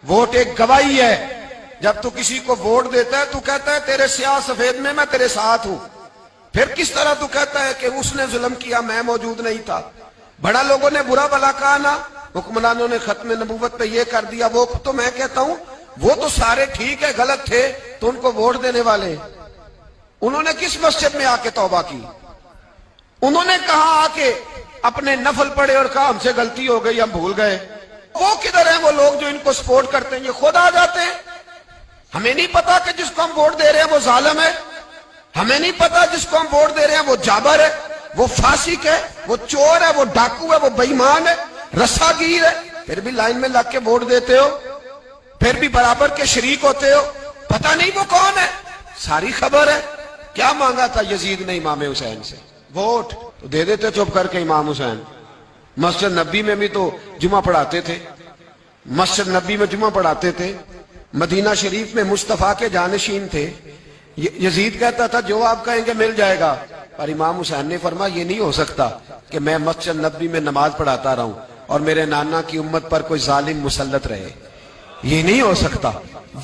Vote ایک گواہی ہے. جب تو کسی کو ووٹ دیتا ہے تو کہتا ہے تیرے سیاہ سفید میں تیرے ساتھ ہوں. پھر کس طرح تو کہتا ہے کہ اس نے ظلم کیا میں موجود نہیں تھا. بڑا لوگوں نے برا بلا کہا نا, حکمرانوں نے ختم نبوت پہ یہ کر دیا وہ, تو میں کہتا ہوں وہ تو سارے ٹھیک ہے, غلط تھے تو ان کو ووٹ دینے والے. انہوں نے کس مسجد میں آ کے توبہ کی؟ انہوں نے کہا آ کے اپنے نفل پڑھے اور کہا ہم سے غلطی ہو گئی ہم بھول گئے. وہ کدھر ہیں وہ لوگ جو ان کو سپورٹ کرتے ہیں؟ یہ خود آ جاتے ہیں. ہمیں نہیں پتا کہ جس کو ہم ووٹ دے رہے ہیں وہ ظالم ہے. ہمیں نہیں پتا جس کو ہم ووٹ دے رہے ہیں وہ جابر ہے, وہ فاسق ہے, وہ چور ہے, وہ ڈاکو ہے, وہ بے ایمان ہے, رسا گیر ہے. پھر بھی لائن میں لگ کے ووٹ دیتے ہو, پھر بھی برابر کے شریک ہوتے ہو. پتہ نہیں وہ کون ہے, ساری خبر ہے. کیا مانگا تھا یزید نے امام حسین سے؟ ووٹ. تو دے دیتے چپ کر کے امام حسین. مسجد نبی میں بھی تو جمعہ پڑھاتے تھے, مسجد نبی میں جمعہ پڑھاتے تھے, مدینہ شریف میں مصطفیٰ کے جانشین تھے. یزید کہتا تھا جو آپ کہیں گے مل جائے گا, پر امام حسین نے فرمایا یہ نہیں ہو سکتا کہ میں مسجد نبی میں نماز پڑھاتا رہوں اور میرے نانا کی امت پر کوئی ظالم مسلط رہے. یہ نہیں ہو سکتا.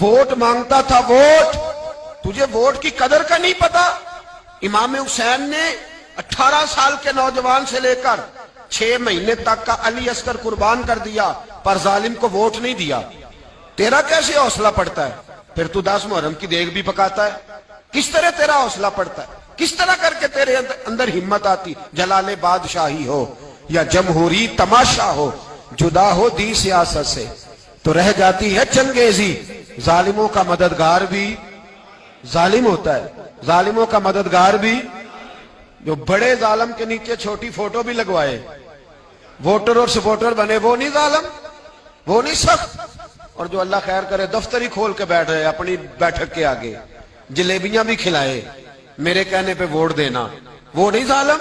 ووٹ مانگتا تھا, ووٹ. تجھے ووٹ کی قدر کا نہیں پتا؟ امام حسین نے 18 سال کے نوجوان سے لے کر 6 مہینے تک کا علی اصغر قربان کر دیا, پر ظالم کو ووٹ نہیں دیا. تیرا کیسے حوصلہ پڑتا ہے؟ پھر تو 10 محرم کی دیگ بھی پکاتا ہے. کس طرح تیرا حوصلہ پڑتا ہے؟ کس طرح کر کے تیرے اندر ہمت آتی؟ جلال بادشاہی ہو یا جمہوری تماشا ہو, جدا ہو دی سیاست سے تو رہ جاتی ہے چنگیزی. ظالموں کا مددگار بھی ظالم ہوتا ہے, ظالموں کا مددگار بھی. جو بڑے ظالم کے نیچے چھوٹی فوٹو بھی لگوائے, ووٹر اور سپورٹر بنے, وہ نہیں ظالم, وہ نہیں سخت. اور جو اللہ خیر کرے دفتر ہی کھول کے بیٹھ رہے اپنی بیٹھک کے آگے, جلیبیاں بھی کھلائے, میرے کہنے پہ ووٹ دینا, وہ نہیں ظالم.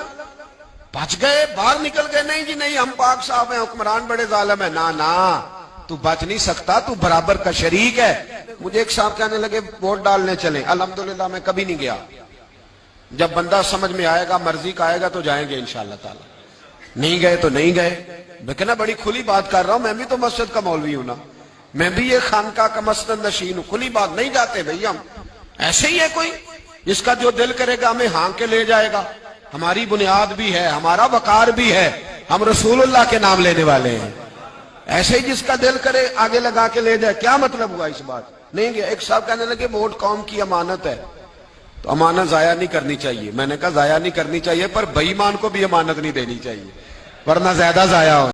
بچ گئے, باہر نکل گئے, نہیں جی نہیں ہم پاک صاحب ہیں, حکمران بڑے ظالم ہیں. نا تو بچ نہیں سکتا, تو برابر کا شریک ہے. مجھے ایک صاحب کہنے لگے ووٹ ڈالنے چلیں. الحمدللہ میں کبھی نہیں گیا. جب بندہ سمجھ میں آئے گا, مرضی کا آئے گا تو جائیں گے انشاءاللہ تعالی. نہیں گئے تو نہیں گئے. میں کہنا بڑی کھلی بات کر رہا ہوں, میں بھی تو مسجد کا مولوی ہوں نا, میں بھی یہ خانقاہ کا مسند نشین ہوں. کھلی بات نہیں جاتے بھئی ہم. ایسے ہی ہے کوئی جس کا جو دل کرے گا ہمیں ہانک کے لے جائے گا. ہماری بنیاد بھی ہے, ہمارا وقار بھی ہے, ہم رسول اللہ کے نام لینے والے ہیں. ایسے ہی جس کا دل کرے آگے لگا کے لے جائے. کیا مطلب ہوا اس بات؟ نہیں گیا. ایک صاحب کہنے لگے ووٹ قوم کی امانت ہے, تو امانت ضائع نہیں کرنی چاہیے. میں نے کہا ضائع نہیں کرنی چاہیے, پر بے ایمان کو بھی امانت نہیں دینی چاہیے, ورنہ زیادہ ضائع ہو.